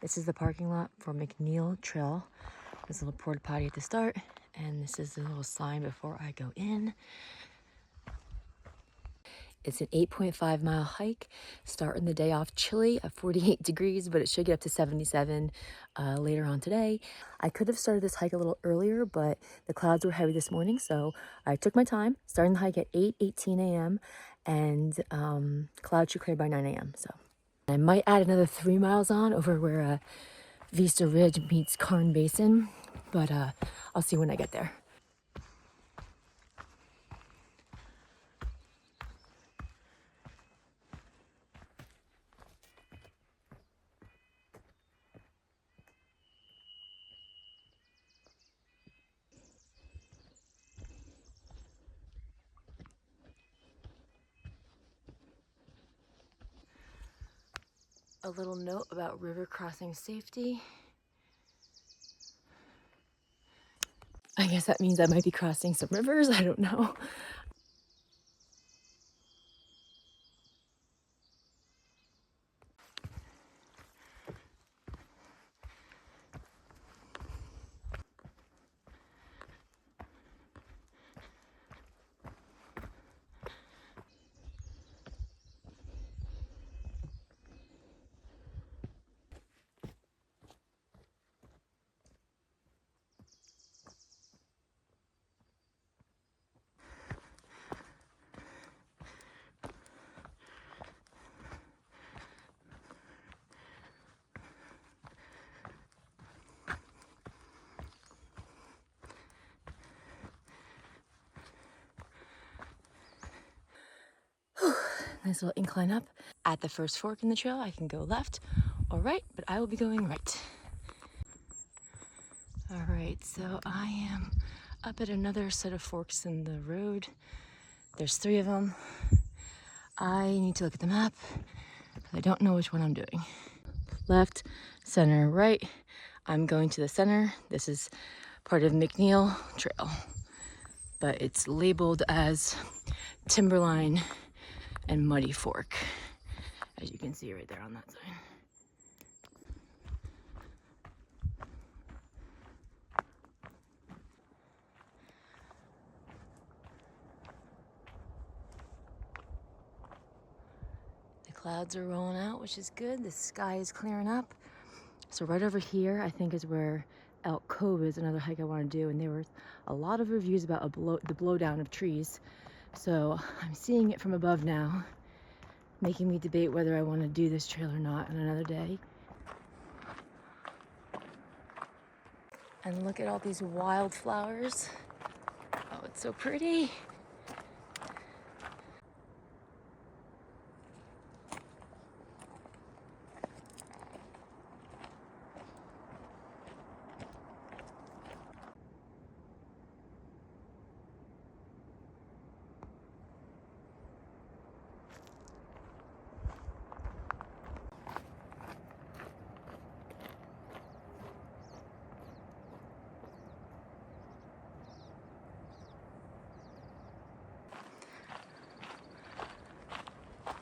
This is the parking lot for McNeel Trail. There's a little porta potty at the start, and this is the little sign before I go in. It's an 8.5 mile hike, starting the day off chilly at 48 degrees, but it should get up to 77 later on today. I could have started this hike a little earlier, but the clouds were heavy this morning, so I took my time, starting the hike at 8:18 a.m. and clouds should clear by 9 a.m. So I might add another 3 miles on over where Vista Ridge meets Carn Basin, but I'll see when I get there. A little note about river crossing safety. I guess that means I might be crossing some rivers, I don't know. Nice little incline up. At the first fork in the trail, I can go left or right, but I will be going right. All right, so I am up at another set of forks in the road. There's 3 of them. I need to look at the map. I don't know which one I'm doing. Left, center, right. I'm going to the center. This is part of McNeel Trail, but it's labeled as Timberline and Muddy Fork, as you can see right there on that side. The clouds are rolling out, which is good. The sky is clearing up. So right over here, I think is where Elk Cove is, another hike I want to do. And there were a lot of reviews about the blowdown of trees. So I'm seeing it from above now, making me debate whether I want to do this trail or not on another day. And look at all these wildflowers. Oh, it's so pretty.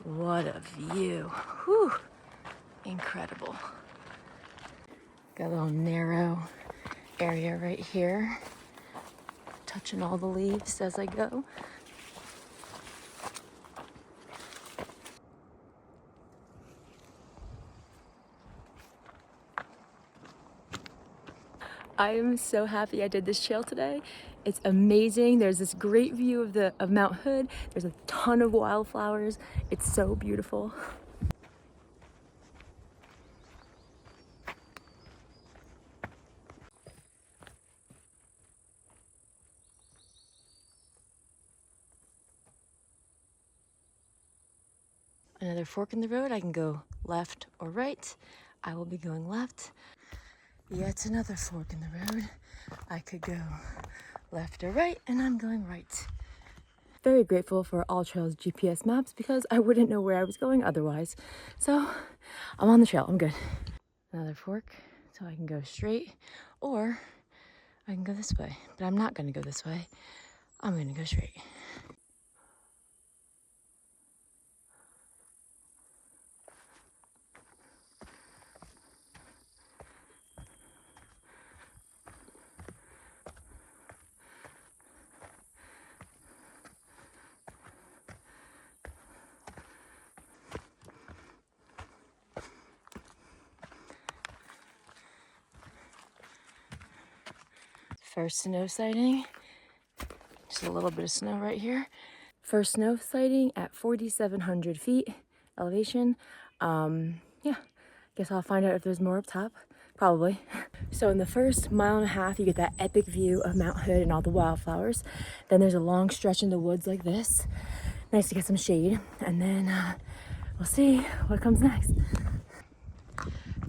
What a view. Whew. Incredible. Got a little narrow area right here. Touching all the leaves as I go. I am so happy I did this trail today. It's amazing. There's this great view of Mount Hood. There's a ton of wildflowers. It's so beautiful. Another fork in the road. I can go left or right. I will be going left. Yet another fork in the road. I could go left or right, and I'm going right. Very grateful for All Trails GPS maps because I wouldn't know where I was going otherwise. So I'm on the trail, I'm good. Another fork, so I can go straight, or I can go this way, but I'm not gonna go this way. I'm gonna go straight. First snow sighting. Just a little bit of snow right here. First snow sighting at 4,700 feet elevation. Yeah, guess I'll find out if there's more up top. Probably. So in the first mile and a half, you get that epic view of Mount Hood and all the wildflowers. Then there's a long stretch in the woods like this. Nice to get some shade. And then we'll see what comes next.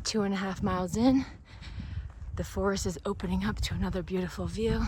2.5 miles in, the forest is opening up to another beautiful view.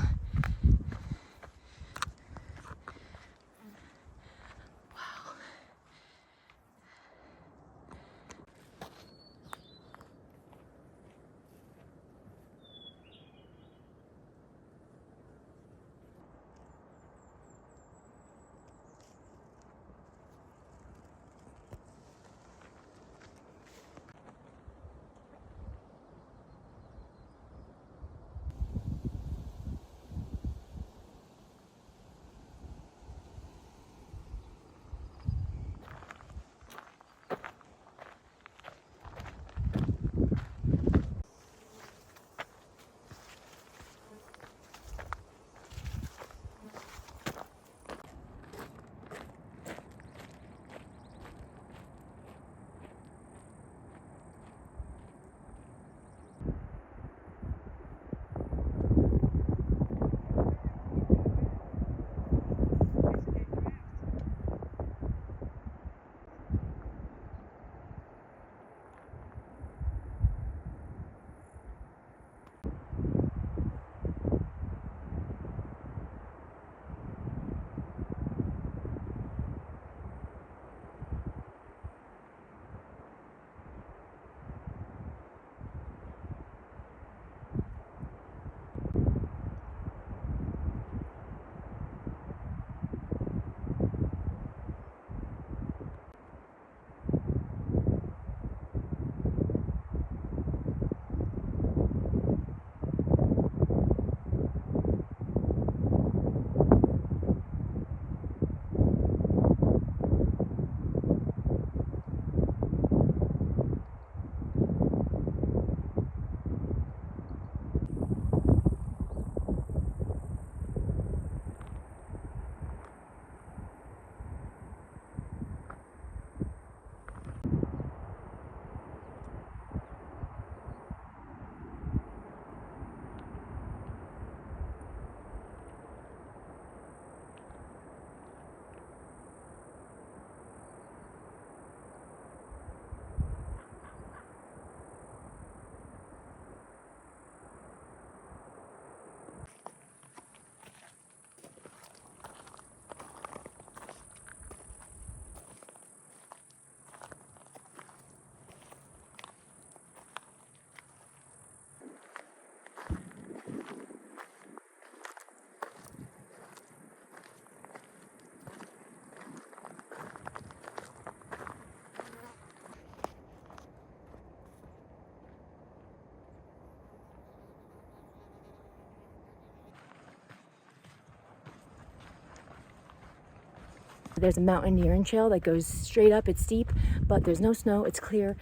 There's a mountaineering trail that goes straight up. It's steep, but there's no snow. It's clear,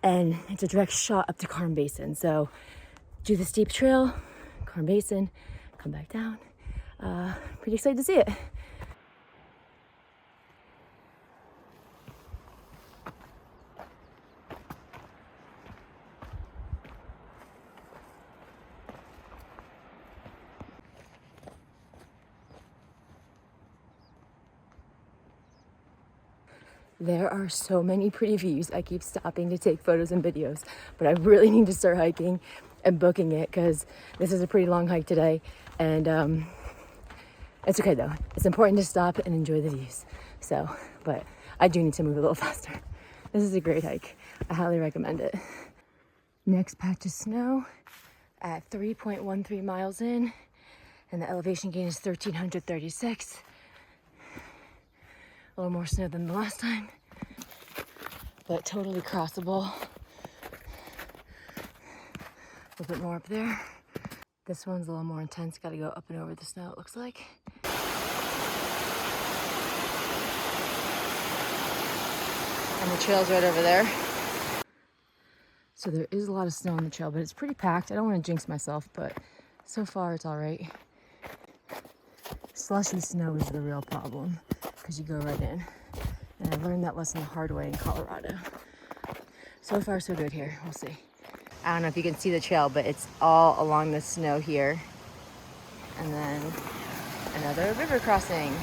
and it's a direct shot up to Carm Basin. So do the steep trail, Carm Basin, come back down. Pretty excited to see it. There are so many pretty views. I keep stopping to take photos and videos, but I really need to start hiking and booking it because this is a pretty long hike today. And it's okay though. It's important to stop and enjoy the views. So, but I do need to move a little faster. This is a great hike. I highly recommend it. Next patch of snow at 3.13 miles in, and the elevation gain is 1,336. A little more snow than the last time, but totally crossable. A little bit more up there. This one's a little more intense. Got to go up and over the snow, it looks like. And the trail's right over there. So there is a lot of snow on the trail, but it's pretty packed. I don't want to jinx myself, but So far, it's all right. Slushy snow is the real problem because you go right in. And I learned that lesson the hard way in Colorado. So far, so good here. We'll see. I don't know if you can see the trail, but it's all along the snow here. And then another river crossing.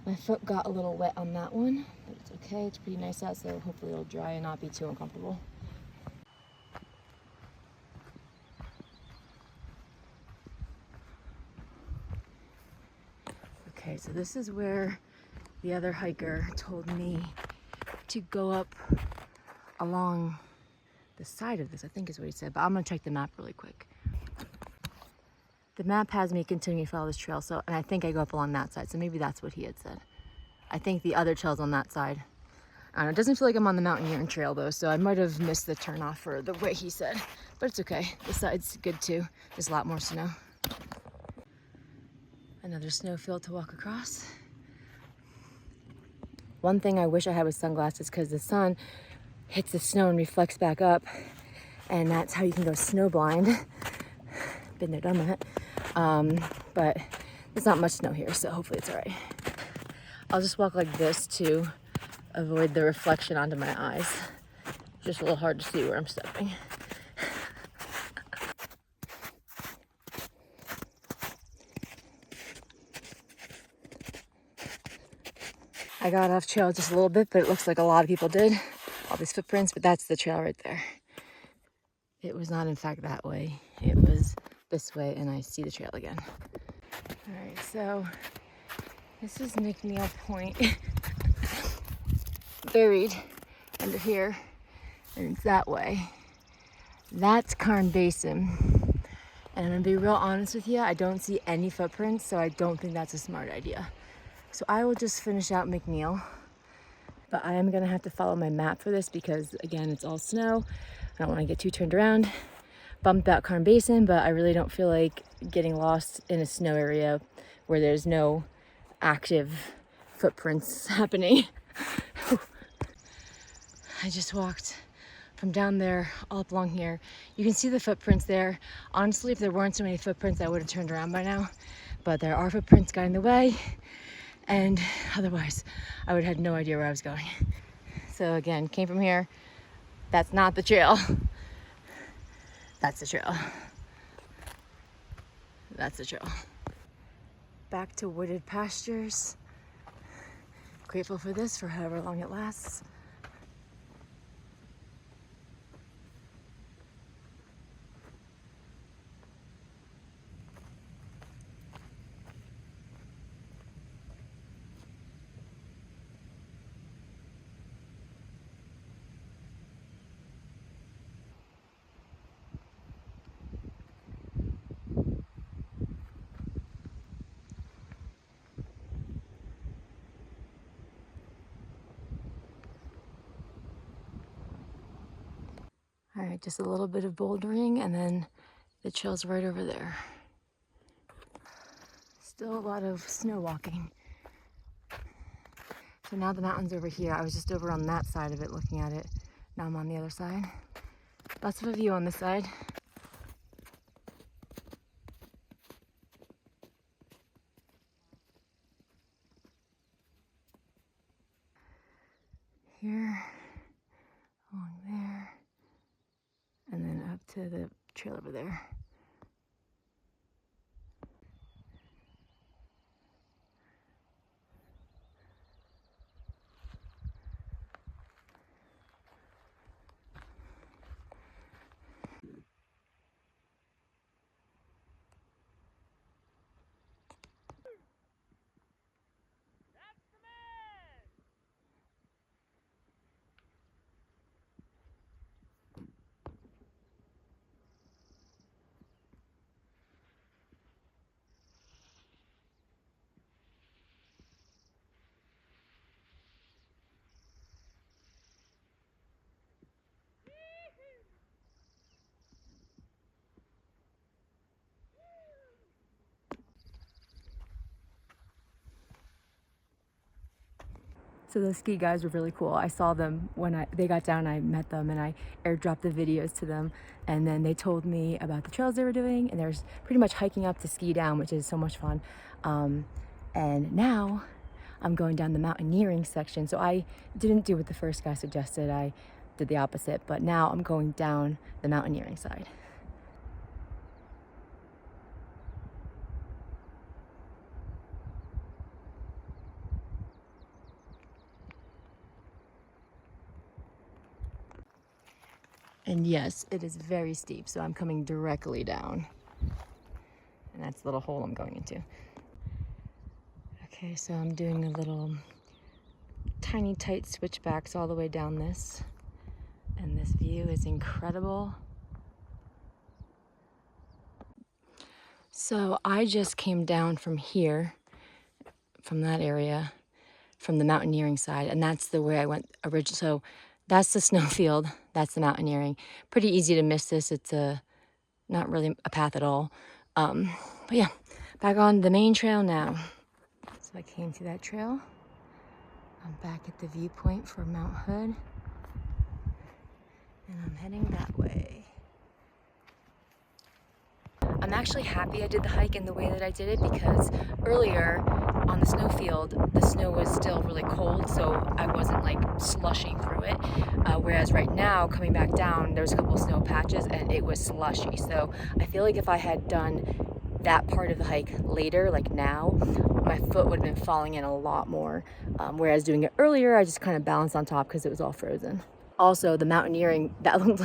My foot got a little wet on that one, but it's okay. It's pretty nice out, so hopefully it'll dry and not be too uncomfortable. Okay, so this is where the other hiker told me to go up along the side of this, I think is what he said, but I'm gonna check the map really quick. The map has me continuing to follow this trail, so, and I think I go up along that side, so maybe that's what he had said. I think the other trail's on that side. I don't know, it doesn't feel like I'm on the mountaineering trail though, so I might have missed the turnoff for the way he said, but it's okay. This side's good too. There's a lot more snow. Another snowfield to walk across. One thing I wish I had was sunglasses because the sun hits the snow and reflects back up, and that's how you can go snow blind. Been there, done that. But there's not much snow here, so hopefully it's all right. I'll just walk like this to avoid the reflection onto my eyes. It's just a little hard to see where I'm stepping. I got off trail just a little bit, but it looks like a lot of people did. All these footprints, but that's the trail right there. It was not in fact that way. It was this way, and I see the trail again. All right, so this is McNeil Point. Buried under here, and it's that way. That's Carn Basin. And I'm gonna be real honest with you, I don't see any footprints, so I don't think that's a smart idea. So I will just finish out McNeil, but I am gonna have to follow my map for this because again, it's all snow. I don't wanna get too turned around. Bummed about Carn Basin, but I really don't feel like getting lost in a snow area where there's no active footprints happening. I just walked from down there all up along here. You can see the footprints there. Honestly, if there weren't so many footprints, I would have turned around by now, but there are footprints guiding the way. And otherwise, I would have had no idea where I was going. So again, came from here. That's not the trail. That's the trail. That's the trail. Back to wooded pastures. Grateful for this for however long it lasts. All right, just a little bit of bouldering and then the trail's right over there. Still a lot of snow walking. So now the mountain's over here. I was just over on that side of it looking at it. Now I'm on the other side. Lots of a view on this side. Here, along there, and then up to the trail over there. So those ski guys were really cool. I saw them when they got down. I met them and I airdropped the videos to them. And then they told me about the trails they were doing. And there's pretty much hiking up to ski down, which is so much fun. And now I'm going down the mountaineering section. So I didn't do what the first guy suggested. I did the opposite. But now I'm going down the mountaineering side. And yes, it is very steep, so I'm coming directly down. And that's the little hole I'm going into. Okay, so I'm doing a little tiny tight switchbacks all the way down this. And this view is incredible. So I just came down from here, from that area, from the mountaineering side, and that's the way I went originally. So that's the snowfield, that's the mountaineering. Pretty easy to miss this. It's not really a path at all. But yeah, back on the main trail now. So I came through that trail. I'm back at the viewpoint for Mount Hood. And I'm heading that way. I'm actually happy I did the hike in the way that I did it because earlier on the snowfield, the snow was still really cold, so I wasn't like slushing through it. Whereas right now, coming back down, there's a couple of snow patches and it was slushy. So I feel like if I had done that part of the hike later, like now, my foot would have been falling in a lot more. Whereas doing it earlier, I just kind of balanced on top because it was all frozen. Also, the mountaineering, that looked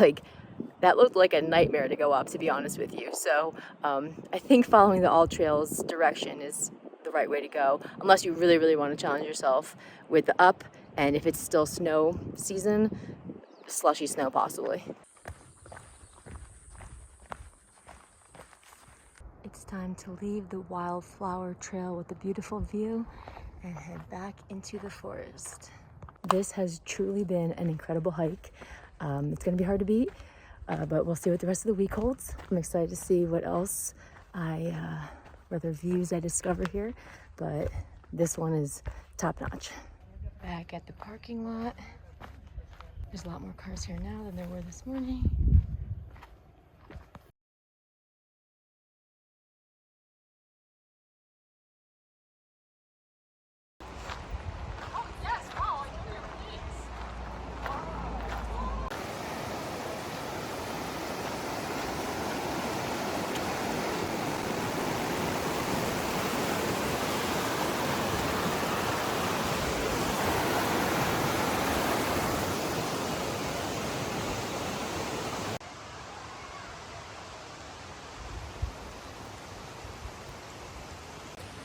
like a nightmare to go up, to be honest with you. So I think following the All Trails direction is the right way to go, unless you really, really want to challenge yourself with the up, and if it's still snow season, slushy snow possibly. It's time to leave the wildflower trail with a beautiful view and head back into the forest. This has truly been an incredible hike. It's going to be hard to beat. But we'll see what the rest of the week holds. I'm excited to see what else what other views I discover here. But this one is top notch. Back at the parking lot. There's a lot more cars here now than there were this morning.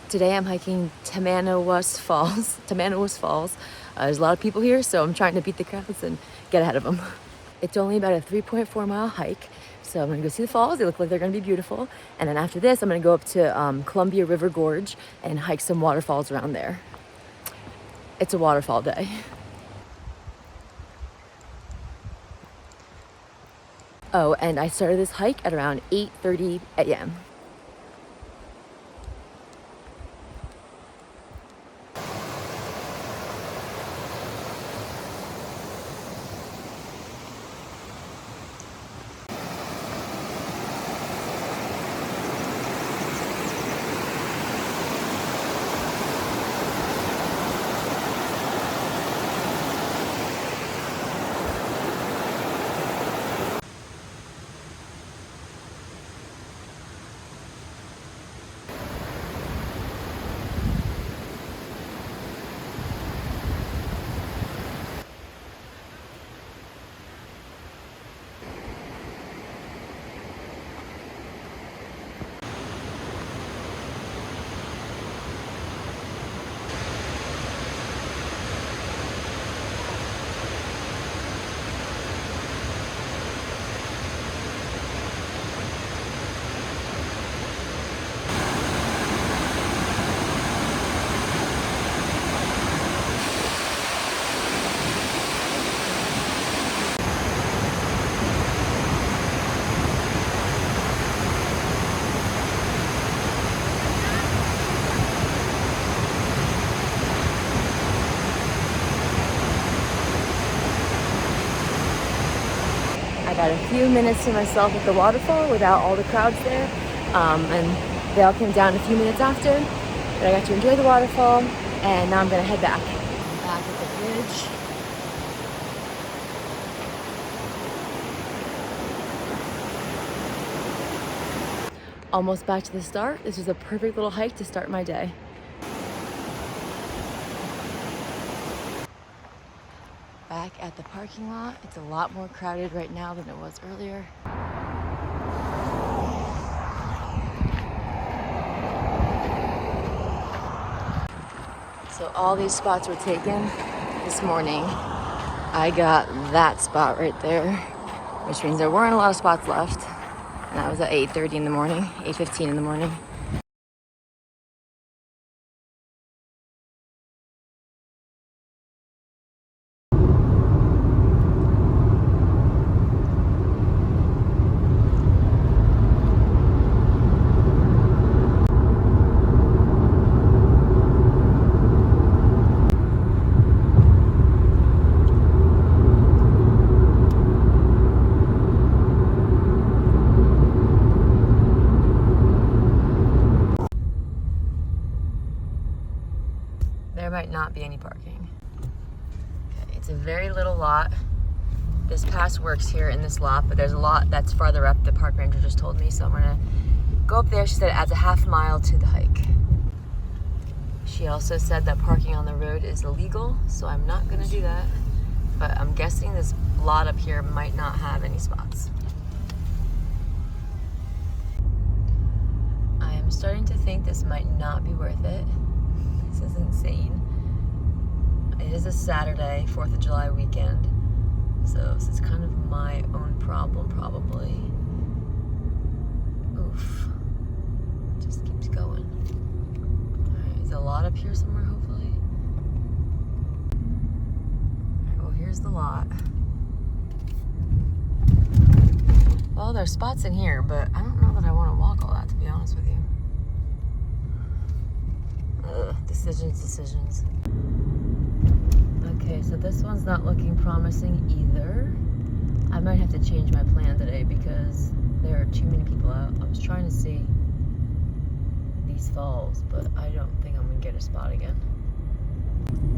Today I'm hiking Tamanawas Falls. Tamanawas Falls. There's a lot of people here, so I'm trying to beat the crowds and get ahead of them. It's only about a 3.4 mile hike, so I'm gonna go see the falls. They look like they're gonna be beautiful. And then after this, I'm gonna go up to Columbia River Gorge and hike some waterfalls around there. It's a waterfall day. Oh, and I started this hike at around 8:30 a.m. Got a few minutes to myself at the waterfall without all the crowds there. And they all came down a few minutes after. But I got to enjoy the waterfall, and now I'm gonna head back. I'm back at the bridge. Almost back to the start. This is a perfect little hike to start my day. Back at the parking lot. It's a lot more crowded right now than it was earlier. So all these spots were taken this morning. I got that spot right there, which means there weren't a lot of spots left. And that was at 8:30 in the morning, 8:15 in the morning. There might not be any parking. Okay, it's a very little lot. This pass works here in this lot, but there's a lot that's farther up, the park ranger just told me, so I'm gonna go up there. She said it adds a half mile to the hike. She also said that parking on the road is illegal, so I'm not gonna do that. But I'm guessing this lot up here might not have any spots. I am starting to think this might not be worth it. This is insane. It is a Saturday, 4th of July weekend. So this is kind of my own problem, probably. Oof. Just keeps going. Alright, there's a lot up here somewhere, hopefully. Alright, well, here's the lot. Well, there's spots in here, but I don't know that I want to walk all that, to be honest with you. Decisions. Okay, so this one's not looking promising either. I might have to change my plan today because there are too many people out. I was trying to see these falls, but I don't think I'm gonna get a spot again.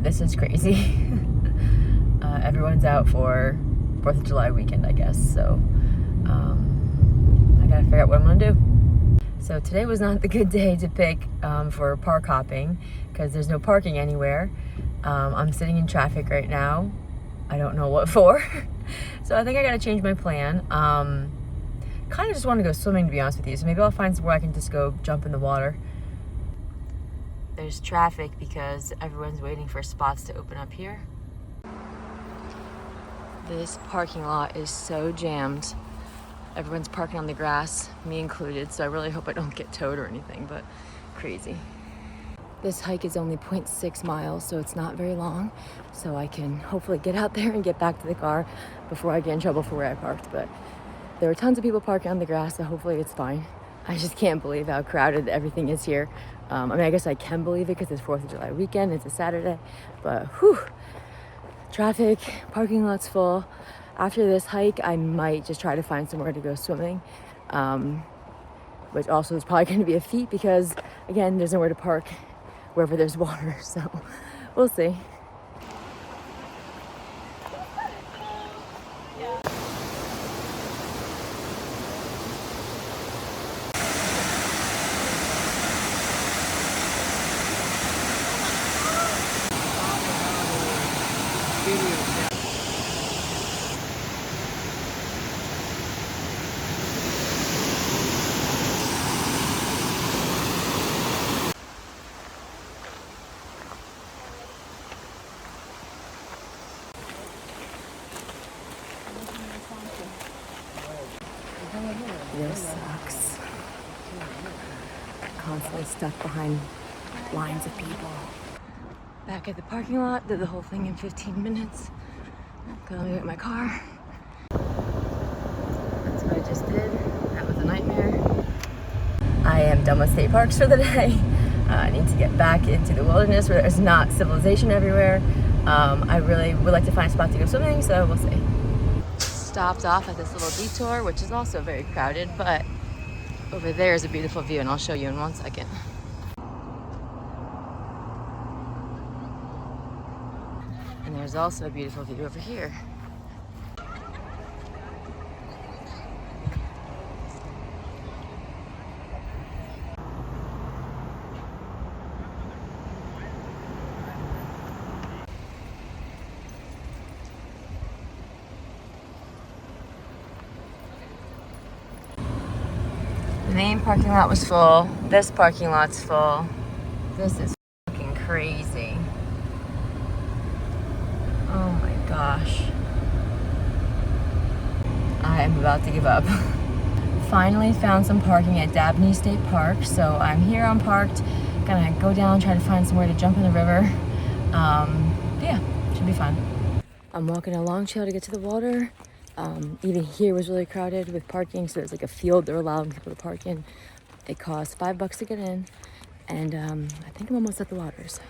This is crazy. Everyone's out for 4th of July weekend, I guess, so I gotta figure out what I'm gonna do. So today was not the good day to pick for park hopping because there's no parking anywhere. I'm sitting in traffic right now. I don't know what for. So I think I gotta change my plan. Kind of just want to go swimming, to be honest with you. So maybe I'll find somewhere I can just go jump in the water. There's traffic because everyone's waiting for spots to open up here. This parking lot is so jammed. Everyone's parking on the grass, me included, so I really hope I don't get towed or anything, but crazy. This hike is only 0.6 miles, so it's not very long, so I can hopefully get out there and get back to the car before I get in trouble for where I parked. But there were tons of people parking on the grass, so hopefully it's fine. I just can't believe how crowded everything is here. I mean, I guess I can believe it because it's 4th of July weekend, it's a Saturday, but whew, traffic, parking lot's full. After this hike, I might just try to find somewhere to go swimming, which also is probably going to be a feat because, again, there's nowhere to park wherever there's water, so we'll see. This sucks. Constantly stuck behind lines of people. Back at the parking lot, did the whole thing in 15 minutes. Gonna get my car. That's what I just did. That was a nightmare. I am done with state parks for the day. I need to get back into the wilderness where there's not civilization everywhere. I really would like to find a spot to go swimming, so we'll see. stopped off at this little detour, which is also very crowded, but over there is a beautiful view, and I'll show you in 1 second. And there's also a beautiful view over here. The main parking lot was full. This parking lot's full. This is fucking crazy. Oh my gosh. I am about to give up. Finally found some parking at Dabney State Park, so I'm here unparked. Gonna go down, try to find somewhere to jump in the river. Yeah, should be fun. I'm walking a long trail to get to the water. Even here was really crowded with parking, so there's like a field they're allowing people to park in. It costs $5 to get in, and I think I'm almost at the water. So.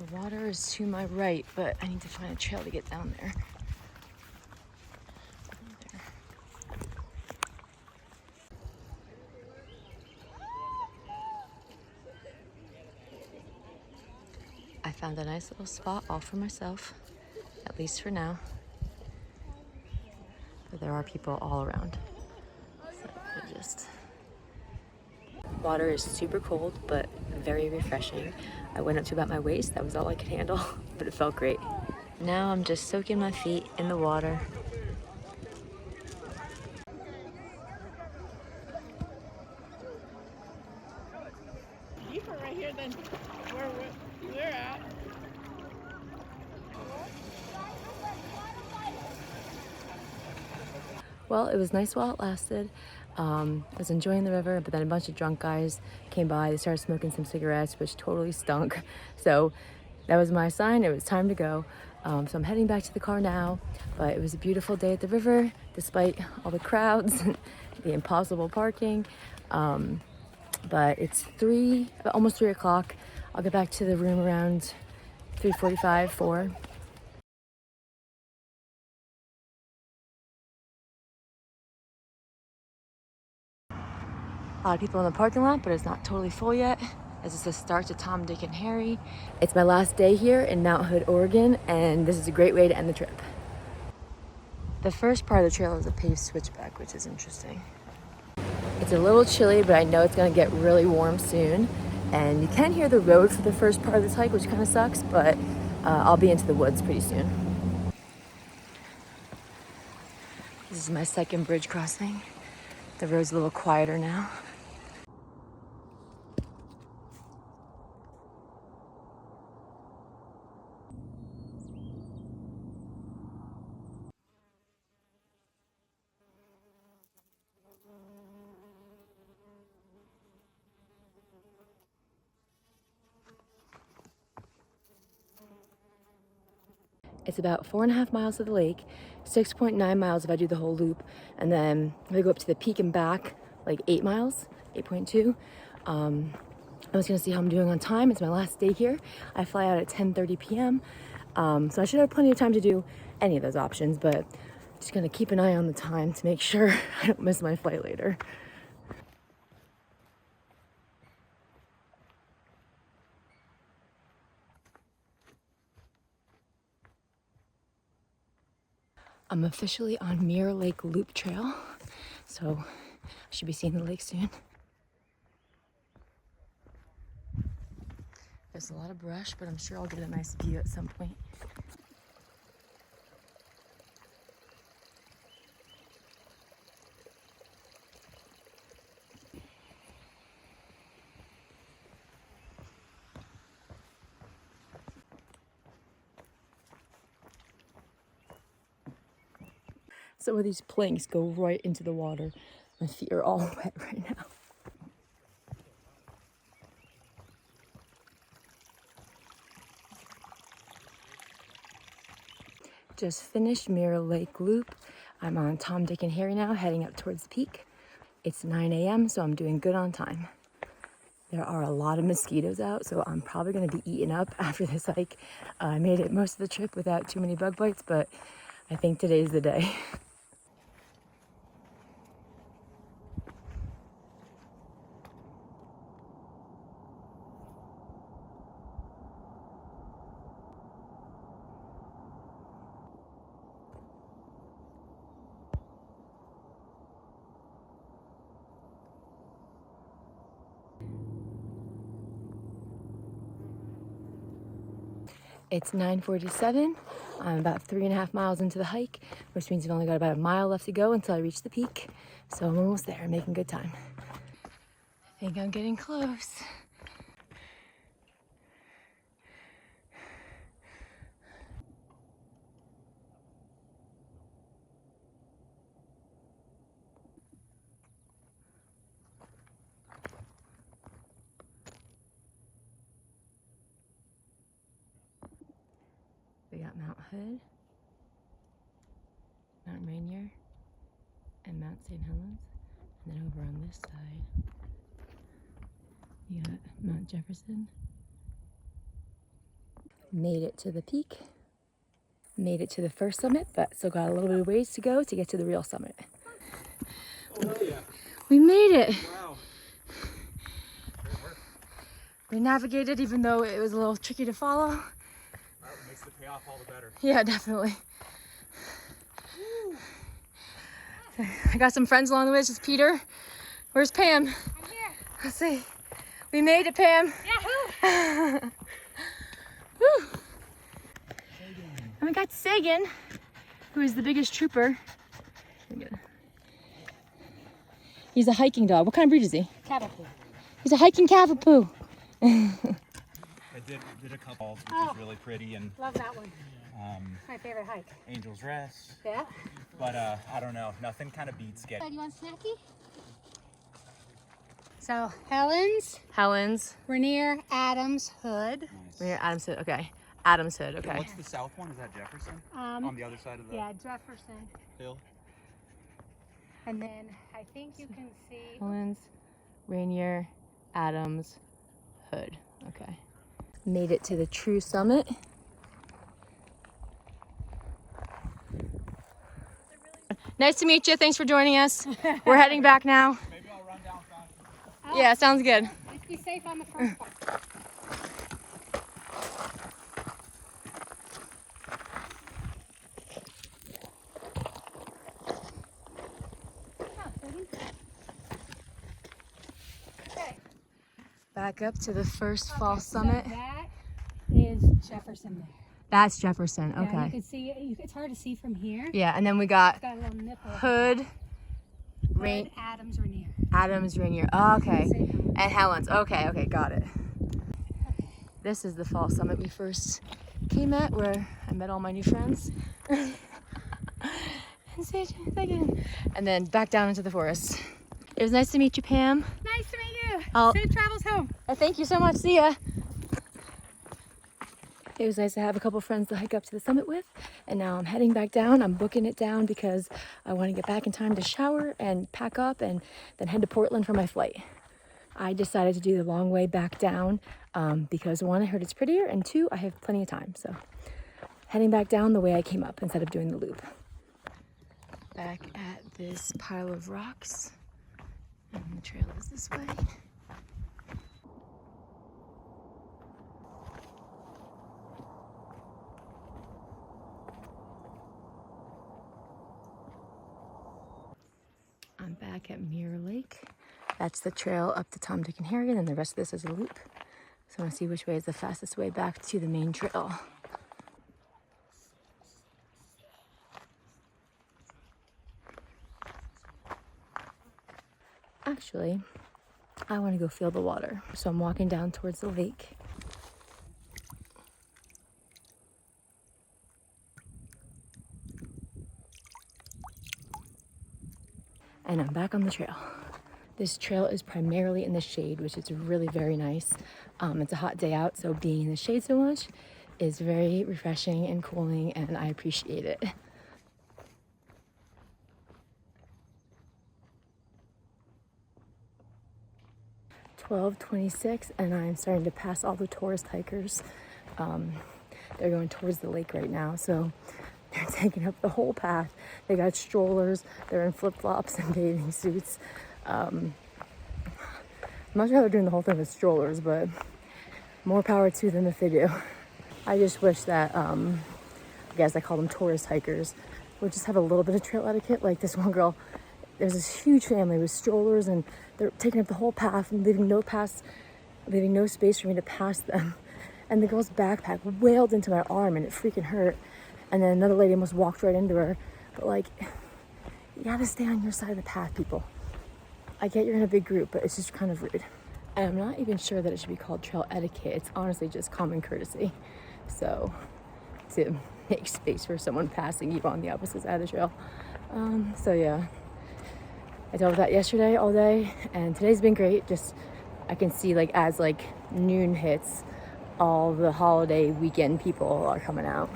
The water is to my right, but I need to find a trail to get down there. I found a nice little spot all for myself, at least for now. But there are people all around. So water is super cold, but very refreshing. I went up to about my waist. That was all I could handle, but it felt great. Now I'm just soaking my feet in the water. Deeper right here than where we're at. Well, it was nice while it lasted. I was enjoying the river, but then a bunch of drunk guys came by. They started smoking some cigarettes, which totally stunk. So that was my sign. It was time to go. So I'm heading back to the car now, but it was a beautiful day at the river, despite all the crowds, the impossible parking. But it's almost 3 o'clock. I'll get back to the room around 3:45, 4. A lot of people in the parking lot, but it's not totally full yet, as it's the start to Tom, Dick, and Harry. It's my last day here in Mount Hood, Oregon, and this is a great way to end the trip. The first part of the trail is a paved switchback, which is interesting. It's a little chilly, but I know it's gonna get really warm soon. And you can hear the road for the first part of this hike, which kind of sucks, but I'll be into the woods pretty soon. This is my second bridge crossing. The road's a little quieter now. It's about 4.5 miles to the lake, 6.9 miles if I do the whole loop, and then if I go up to the peak and back, like 8 miles, 8.2. I was gonna see how I'm doing on time. It's my last day here. I fly out at 10:30 p.m. So I should have plenty of time to do any of those options, but just gonna keep an eye on the time to make sure I don't miss my flight later. I'm officially on Mirror Lake Loop Trail, so I should be seeing the lake soon. There's a lot of brush, but I'm sure I'll get a nice view at some point. Some of these planks go right into the water. My feet are all wet right now. Just finished Mirror Lake Loop. I'm on Tom, Dick, and Harry now, heading up towards the peak. It's 9 a.m., so I'm doing good on time. There are a lot of mosquitoes out, so I'm probably going to be eaten up after this hike. I made it most of the trip without too many bug bites, but I think today's the day. It's 9:47. I'm about 3.5 miles into the hike, which means I've only got about a mile left to go until I reach the peak. So I'm almost there, making good time. I think I'm getting close. We got Mount Hood, Mount Rainier, and Mount St. Helens. And then over on this side, you got Mount Jefferson. Made it to the peak. Made it to the first summit, but still got a little bit of ways to go to get to the real summit. Oh, hell yeah. We made it. Wow. We navigated even though it was a little tricky to follow. That makes the payoff all the better. Yeah, definitely. I got some friends along the way. It's just Peter. Where's Pam? I'm here. Let's see. We made it, Pam. Yahoo! Woo. And we got Sagan, who is the biggest trooper. He's a hiking dog. What kind of breed is he? Cavapoo. He's a hiking Cavapoo. I did a couple, which is really pretty, and Love that one. My favorite hike. Angel's Rest. Yeah? But I don't know, nothing kind of beats Do getting. you want snacky? So, Helen's, Rainier, Adams, Hood. We're Adams Hood. Okay. Adams Hood. Okay. What's the south one? Is that Jefferson? On the other side of the Yeah, Jefferson. hill? And then I think you can see. Helens, Rainier, Adams, Hood. Okay. Made it to the true summit. Nice to meet you. Thanks for joining us. We're heading back now. Maybe I'll run down fast. Yeah, sounds good. Let's be safe on the first one. Back up to the first fall summit. So that is Jefferson there. That's Jefferson. Yeah, you Okay. can see, it's hard to see from here. Yeah, and then we got It's got a little nipple. Hood, Hood, Adams, Rainier. Adams, Rainier. Oh, okay. Say Helen. And Helens. Okay, okay, got it. This is the fall summit we first came at, where I met all my new friends. And then back down into the forest. It was nice to meet you, Pam. Nice to meet you. I'll- Safe travels home. Thank you so much. See ya. It was nice to have a couple friends to hike up to the summit with, and now I'm heading back down. I'm booking it down because I want to get back in time to shower and pack up and then head to Portland for my flight. I decided to do the long way back down because one, I heard it's prettier, and two, I have plenty of time. So heading back down the way I came up instead of doing the loop. Back at this pile of rocks, and the trail is this way. I'm back at Mirror Lake. That's the trail up to Tom, Dick, and Harry, and then the rest of this is a loop. So I want to see which way is the fastest way back to the main trail. Actually, I want to go feel the water. So I'm walking down towards the lake. And I'm back on the trail. This trail is primarily in the shade, which is really very nice. It's a hot day out, so being in the shade so much is very refreshing and cooling, and I appreciate it. 12:26 and I'm starting to pass all the tourist hikers. They're going towards the lake right now, so they're taking up the whole path. They got strollers, they're in flip-flops and bathing suits. I'm not sure how they're doing the whole thing with strollers, but more power to them if they do. I just wish that, I guess I call them tourist hikers, would just have a little bit of trail etiquette. Like this one girl, there's this huge family with strollers and they're taking up the whole path and leaving no space for me to pass them. And the girl's backpack wailed into my arm and it freaking hurt. And then another lady almost walked right into her. But like, you gotta stay on your side of the path, people. I get you're in a big group, but it's just kind of rude. And I'm not even sure that it should be called trail etiquette. It's honestly just common courtesy. So, to make space for someone passing you on the opposite side of the trail. So yeah, I dealt with that yesterday all day, and today's been great. Just, I can see like as like noon hits, all the holiday weekend people are coming out.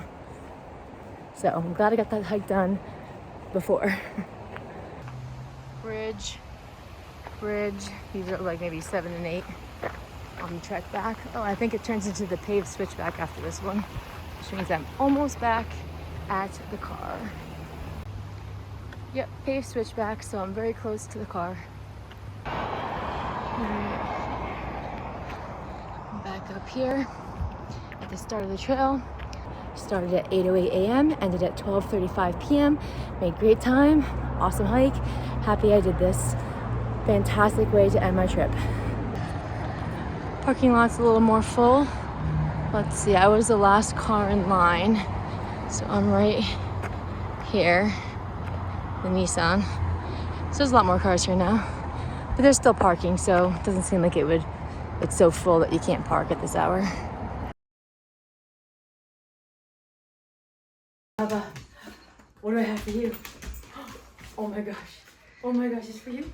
So I'm glad I got that hike done before. Bridge. These are like maybe 7 and 8 on the trek back. Oh, I think it turns into the paved switchback after this one, which means I'm almost back at the car. Yep, paved switchback, so I'm very close to the car. I'm back up here at the start of the trail. Started at 8:08 a.m., ended at 12:35 p.m. Made great time, awesome hike. Happy I did this. Fantastic way to end my trip. Parking lot's a little more full. Let's see, I was the last car in line, so I'm right here, the Nissan. So there's a lot more cars here now, but there's still parking, so it doesn't seem like it's so full that you can't park at this hour. Baba, what do I have for you? Oh my gosh, it's for you?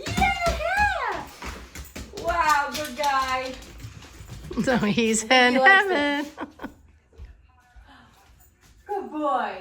Yeah! Wow, good guy. So he's in heaven. Good boy.